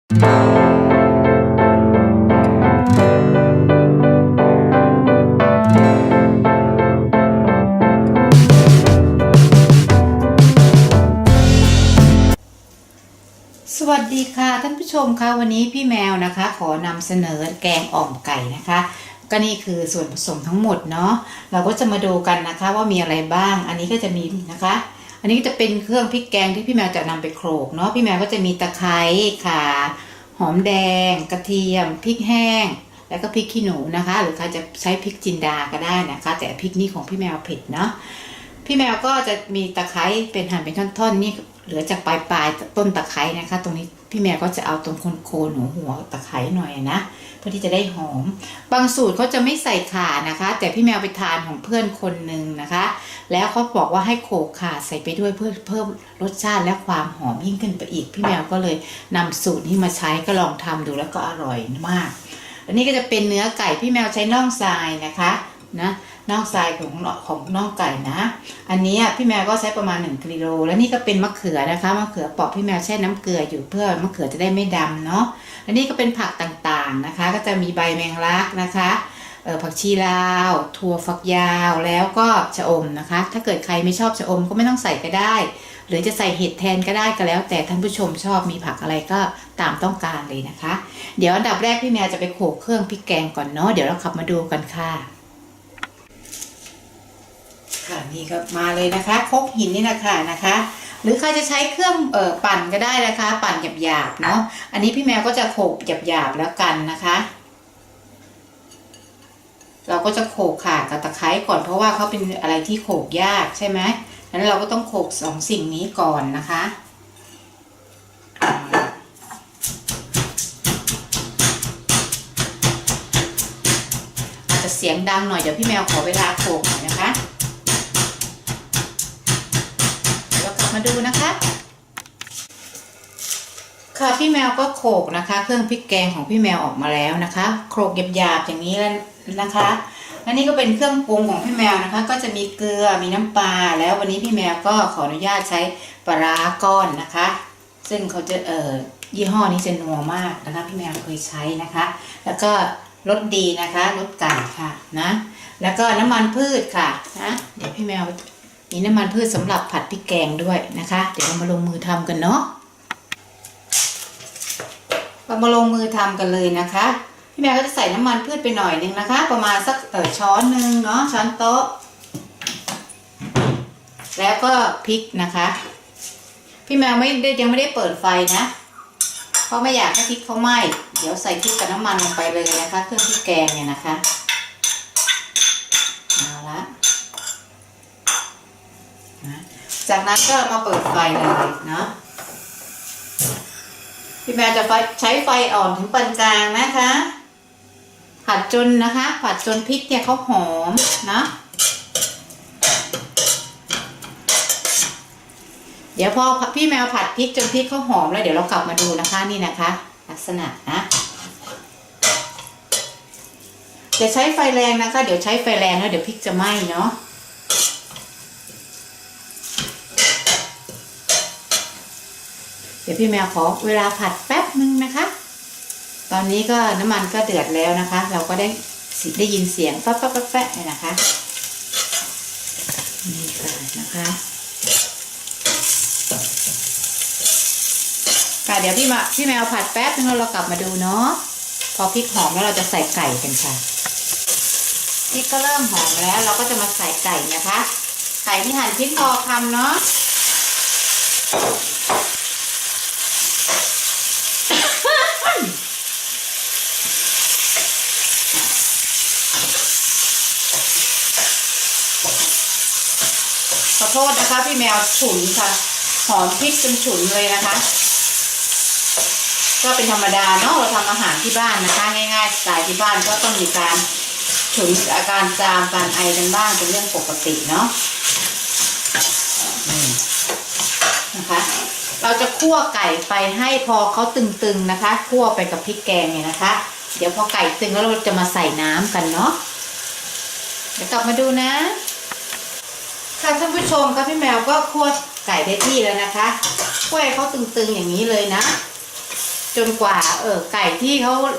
สวัสดีค่ะท่านผู้ชมคะวันนี้พี่แมวนะคะขอนำเสนอแกงอ่อมไก่นะคะก็นี่คือส่วนผสมทั้งหมดเนาะเราก็จะมาดูกันนะคะว่ามีอะไรบ้างอันนี้ก็จะมีนะคะอันนี้จะเป็นเครื่องพริกแกงที่พี่แมวจะนำไปโขลกเนาะพี่แมวก็จะมีตะไคร้ข่าหอมแดงกระเทียมพริกแห้งแล้วก็พริกขี้หนูนะคะหรือใครจะใช้พริกจินดาก็ได้นะคะแต่พริกนี้ของพี่แมวเผ็ดเนาะพี่แมวก็จะมีตะไคร้เป็นหั่นเป็นท่อนๆนี่เหลือจากปลายต้นตะไคร้นะคะตรงนี้พี่แมวก็จะเอาตรงโคนหัวตะไคร้หน่อยนะเพื่อที่จะได้หอมบางสูตรเขาจะไม่ใส่ข่านะคะแต่พี่แมวไปทานของเพื่อนคนหนึ่งนะคะแล้วเขาบอกว่าให้โขลกข่าใส่ไปด้วยเพื่อเพิ่มรสชาติและความหอมยิ่งขึ้นไปอีกพี่แมวก็เลยนำสูตรนี้มาใช้ก็ลองทำดูแล้วก็อร่อยมากอันนี้ก็จะเป็นเนื้อไก่พี่แมวใช้น่องทรายนะคะนะน่องทรายของน่องไก่นะอันนี้พี่แมวก็ใช้ประมาณ1กิโลแล้วนี่ก็เป็นมะเขือนะคะมะเขือเปอกพี่แมวแช่น้ำเกลืออยู่เพื่อมะเขือจะได้ไม่ดำเนาะอันนี้ก็เป็นผักต่างๆนะคะก็จะมีใบแมงลักนะคะผักชีลาวถั่วฝักยาวแล้วก็ชะอมนะคะถ้าเกิดใครไม่ชอบชะอมก็ไม่ต้องใส่ก็ได้หรือจะใส่เห็ดแทนก็ได้ก็แล้วแต่ท่านผู้ชมชอบมีผักอะไรก็ตามต้องการเลยนะคะเดี๋ยวอันดับแรกพี่แมวจะไปโขลกเครื่องพริกแกงก่อนเนาะเดี๋ยวเราขับมาดูกันค่ะนี่ก็มาเลยนะคะครกหินนี่นะคะหรือใครจะใช้เครื่องปั่นก็ได้นะคะปั่นหยาบๆเนาะอันนี้พี่แมวก็จะโขลกหยาบๆแล้วกันนะคะเราก็จะโขลกข่ากับตะไคร้ก่อนเพราะว่าเขาเป็นอะไรที่โขลกยากใช่ไหมงั้นเราก็ต้องโขลก2สิ่งนี้ก่อนนะคะอาจจะเสียงดังหน่อยเดี๋ยวพี่แมวขอเวลาโขลกหน่อยนะคะมาดูนะคะค่ะพี่แมวก็โขลกนะคะเครื่องพริกแกงของพี่แมวออกมาแล้วนะคะโขลกหยาบๆอย่างนี้แล้วนะคะและนี่ก็เป็นเครื่องปรุงของพี่แมวนะคะก็จะมีเกลือมีน้ำปลาแล้ววันนี้พี่แมวก็ขออนุญาตใช้ปลาร้าก้อนนะคะซึ่งเขาจะยี่ห้อนี้จะนัวมากนะคะพี่แมวเคยใช้นะคะแล้วก็รสดีนะคะรสไก่ค่ะนะแล้วก็น้ำมันพืชค่ะนะเดี๋ยวพี่แมวมีน้ำมันพืชสำหรับผัดพริกแกงด้วยนะคะเดี๋ยวเรามาลงมือทำกันเนาะเรามาลงมือทำกันเลยนะคะพี่แมวก็จะใส่น้ำมันพืชไปหน่อยนึงนะคะประมาณสักช้อนหนึ่งเนาะช้อนโต๊ะแล้วก็พริกนะคะพี่แมวยังไม่ได้เปิดไฟนะเพราะไม่อยากให้พริกเขาไหม้เดี๋ยวใส่พริกกับน้ำมันลงไปเลยนะคะเครื่องพริกแกงเนี่ยนะคะเอาละจากนั้นก็มาเปิดไฟเลยเนาะพี่แมวจะใช้ไฟอ่อนถึงปานกลางนะคะผัดจนนะคะผัดจนพริกเนี่ยเขาหอมนะเดี๋ยวพอพี่แมวผัดพริกจนพริกเขาหอมแล้วเดี๋ยวเรากลับมาดูนะคะนี่นะคะลักษณะนะจะใช้ไฟแรงนะคะเดี๋ยวใช้ไฟแรงแล้วเดี๋ยวพริกจะไหม้เนาะเดี๋ยวพี่แมวขอเวลาผัดแป๊บนึงนะคะตอนนี้ก็น้ำมันก็เดือดแล้วนะคะเราก็ได้ยินเสียงแป๊ะเนี่ยนะคะนี่ค่ะนะคะค่ะเดี๋ยวพี่แมวผัดแป๊บนึงแล้วเรากลับมาดูเนาะพอพริกหอมแล้วเราจะใส่ไก่กันค่ะพริกก็เริ่มหอมแล้วเราก็จะมาใส่ไก่นะคะไก่ที่หั่นชิ้นพอคำเนาะขอโทษนะคะพี่แมวฉุนค่ะหอมพริกจนฉุนเลยนะคะก็เป็นธรรมดาเนาะเราทำอาหารที่บ้านนะคะง่ายๆสไตล์ที่บ้านก็ต้องมีการฉุนอาการจามการไอกันบ้างเป็นเรื่องปกติเนาะนะคะเราจะคั่วไก่ไปให้พอเขาตึงๆนะคะคั่วไปกับพริกแกงเนี่ยนะคะเดี๋ยวพอไก่ตึงแล้วเราจะมาใส่น้ำกันเนาะเดี๋ยวกลับมาดูนะค่ะท่านผู้ชมครับพี่แมวก็คั่วไก่ได้ที่แล้วนะคะคั่วให้เขาตึงๆอย่างนี้เลยนะจ จนกว่าไก่ที่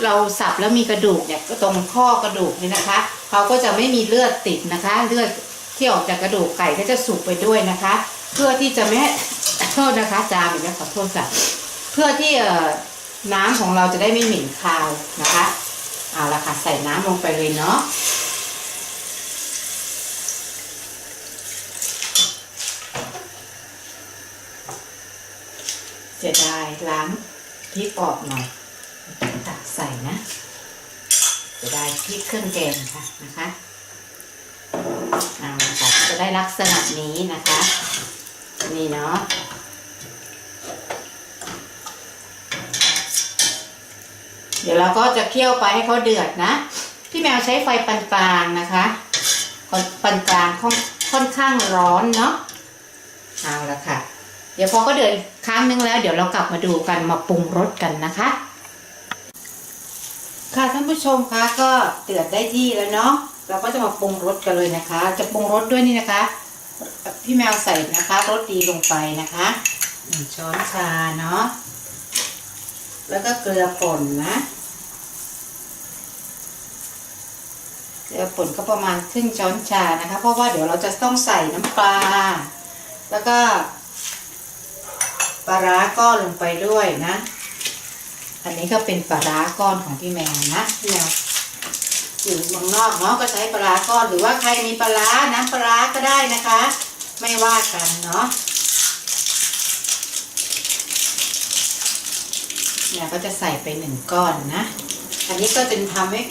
เราสับแล้วมีกระดูกเนี่ยตรงข้อกระดูกนี่นะคะเขาก็จะไม่มีเลือดติดนะคะเลือดที่ออกจากกระดูกไก่ก็จะสุกไปด้วยนะคะ เพื่อที่จะไม่โทษนะคะจามอีกแล้วขอโทษค่ะเพื่อที่น้ำของเราจะได้ไม่เหม็นคาวนะคะเอาละค่ะใส่น้ำลงไปเลยเนาะเสียดายล้างพริกออกหน่อยตักใส่นะเสียดายพริกเครื่องแกงค่ะนะคะเอาละค่ะจะได้ลักษณะนี้นะคะนี่เนาะเดี๋ยวเราก็จะเคี่ยวไปให้เขาเดือดนะพี่แมวใช้ไฟปานกลางนะคะปานกลางค่อนข้างร้อนเนาะเอาละค่ะเดี๋ยวพอก็เดือดครั้งนึงแล้วเดี๋ยวเรากลับมาดูกันมาปรุงรสกันนะคะค่ะท่านผู้ชมคะก็เดือดได้ที่แล้วเนาะเราก็จะมาปรุงรสกันเลยนะคะจะปรุงรสด้วยนี่นะคะพี่แมวใส่นะคะรสดีลงไปนะคะ1 ช้อนชาเนาะแล้วก็เกลือป่นนะเกลือป่นก็ประมาณครึ่งช้อนชานะคะเพราะว่าเดี๋ยวเราจะต้องใส่น้ำปลาแล้วก็ปลาร้าก้อนลงไปด้วยนะอันนี้ก็เป็นปลาร้าก้อนของพี่แมวนะพี่แมวอยู่เมืองนอกเนาะก็ใช้ปลาร้าก้อนหรือว่าใครมีปลาร้าน้ำปลาร้าก็ได้นะคะไม่ว่ากันเนาะเนี่ยก็จะใส่ไป1 ก้อนนะอันนี้ก็จะทำให้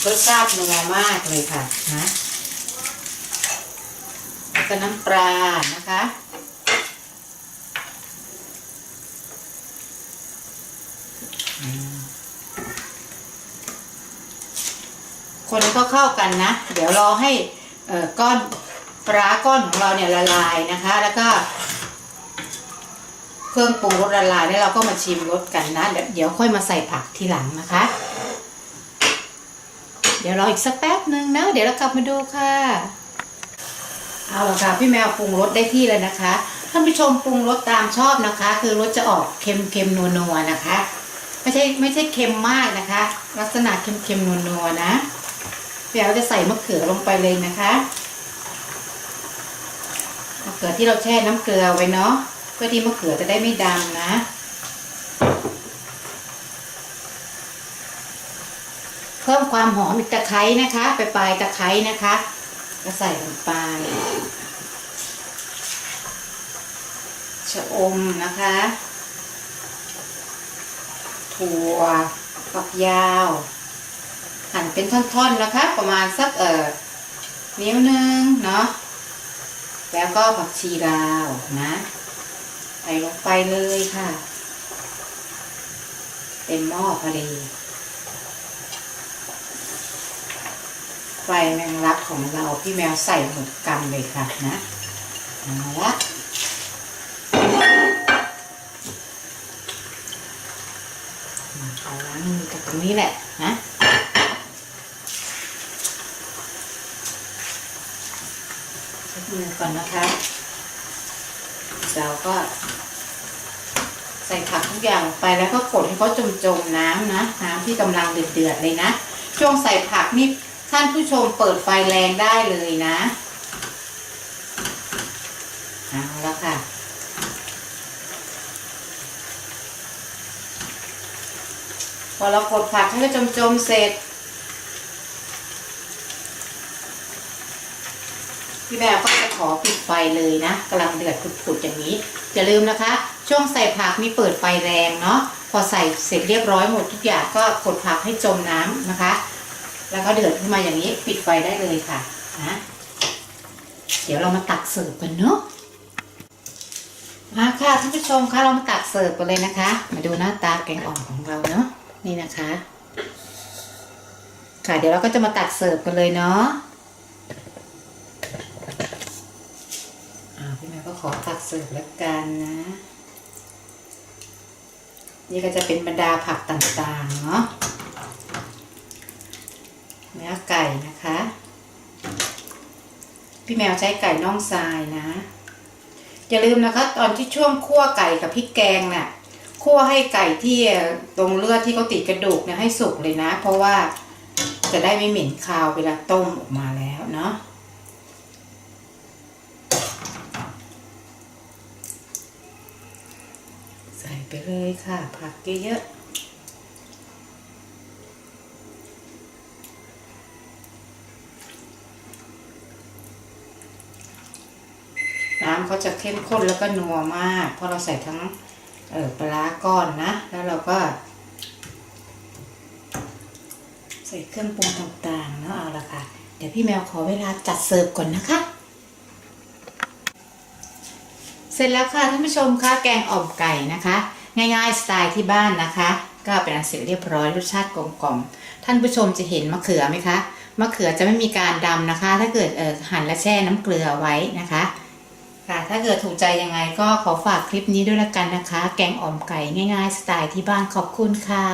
รสชาตินัวมากเลยค่ะนะแล้วก็น้ำปลานะคะคนให้เข้ากันนะเดี๋ยวรอให้ก้อนปลาก้อนของเราเนี่ยละลายนะคะแล้วก็เครื่องปรุงรสละลายแล้วเราก็มาชิมรสกันนะเดี๋ยวค่อยมาใส่ผักทีหลังนะคะเดี๋ยวรออีกสักแป๊บนึงนะเดี๋ยวเรากลับมาดูค่ะเอาละค่ะพี่แมวปรุงรสได้ที่แล้วนะคะท่านผู้ชมปรุงรสตามชอบนะคะคือรสจะออกเค็มนัวๆนะคะไม่ใช่เค็มมากนะคะลักษณะเค็มนัวๆนะเดี๋ยวเราจะใส่มะเขือลงไปเลยนะคะมะเขือที่เราแช่น้ำเกลือไว้เนาะเพื่อที่มะเขือจะได้ไม่ดำนะเพิ่มความหอมอีกตะไคร้นะคะปลายตะไคร้นะคะก็ใส่ลงไปชะอมนะคะถั่วฝักยาวหั่นเป็นท่อนๆนะคะประมาณสักนิ้วนึงเนาะแล้วก็ผักชีลาวนะใส่ลงไปเลยค่ะเต็มหม้อพอดีไฟแมงลักของเราพี่แมวใส่หมดกำเลยค่ะนะเอาละเอาล้างมือกับตรงนี้แหละนะเช็ดมือก่อนนะคะเราก็ใส่ผักทุกอย่างลงไปแล้วก็กดให้เขาจมน้ำนะน้ำที่กำลังเดือดเลยนะช่วงใส่ผักนี่ท่านผู้ชมเปิดไฟแรงได้เลยนะเอาแล้วค่ะพอเรากดผักให้เขาจมเสร็จพี่แมวก็จะขอปิดไฟเลยนะกำลังเดือดปุดๆอย่างนี้อย่าลืมนะคะช่วงใส่ผักนี่เปิดไฟแรงเนาะพอใส่เสร็จเรียบร้อยหมดทุกอย่างก็กดผักให้จมน้ำนะคะแล้วก็เดือดขึ้นมาอย่างนี้ปิดไฟได้เลยค่ะนะเดี๋ยวเรามาตักเสิร์ฟกันเนาะมาค่ะท่านผู้ชมคะเรามาตักเสิร์ฟกันเลยนะคะมาดูหน้าตาแกงอ่อมของเราเนาะนี่นะคะค่ะเดี๋ยวเราก็จะมาตักเสิร์ฟกันเลยเนาะพี่แม่ก็ขอตักเสิร์ฟแล้วกันนะนี่ก็จะเป็นบรรดาผักต่างๆเนาะเนื้อไก่นะคะพี่แมวใช้ไก่น่องทรายนะอย่าลืมนะคะตอนที่ช่วงคั่วไก่กับพริกแกงน่ะ คั่วให้ไก่ที่ตรงเลือดที่เขาติดกระดูกเนี่ยให้สุกเลยนะ เพราะว่าจะได้ไม่เหม็นคาวเวลาต้มออกมาแล้วเนาะใส่ไปเลยค่ะผักเยอะๆน้ำเขาจะเข้มข้นแล้วก็นัวมากเพราะเราใส่ทั้งปลาร้าก้อนนะแล้วเราก็ใส่เครื่องปรุงต่างๆเนาะเอาละค่ะเดี๋ยวพี่แมวขอเวลาจัดเสิร์ฟก่อนนะคะเสร็จแล้วค่ะท่านผู้ชมค่ะแกงอ่อมไก่นะคะง่ายๆสไตล์ที่บ้านนะคะก็เป็นอันเสร็จเรียบร้อยรสชาติกลมกล่อมท่านผู้ชมจะเห็นมะเขือไหมคะมะเขือจะไม่มีการดำนะคะถ้าเกิดหั่นและแช่น้ำเกลือไว้นะคะค่ะถ้าเกิดถูกใจยังไงก็ขอฝากคลิปนี้ด้วยละกันนะคะแกงอ่อมไก่ง่ายๆสไตล์ที่บ้านขอบคุณค่ะ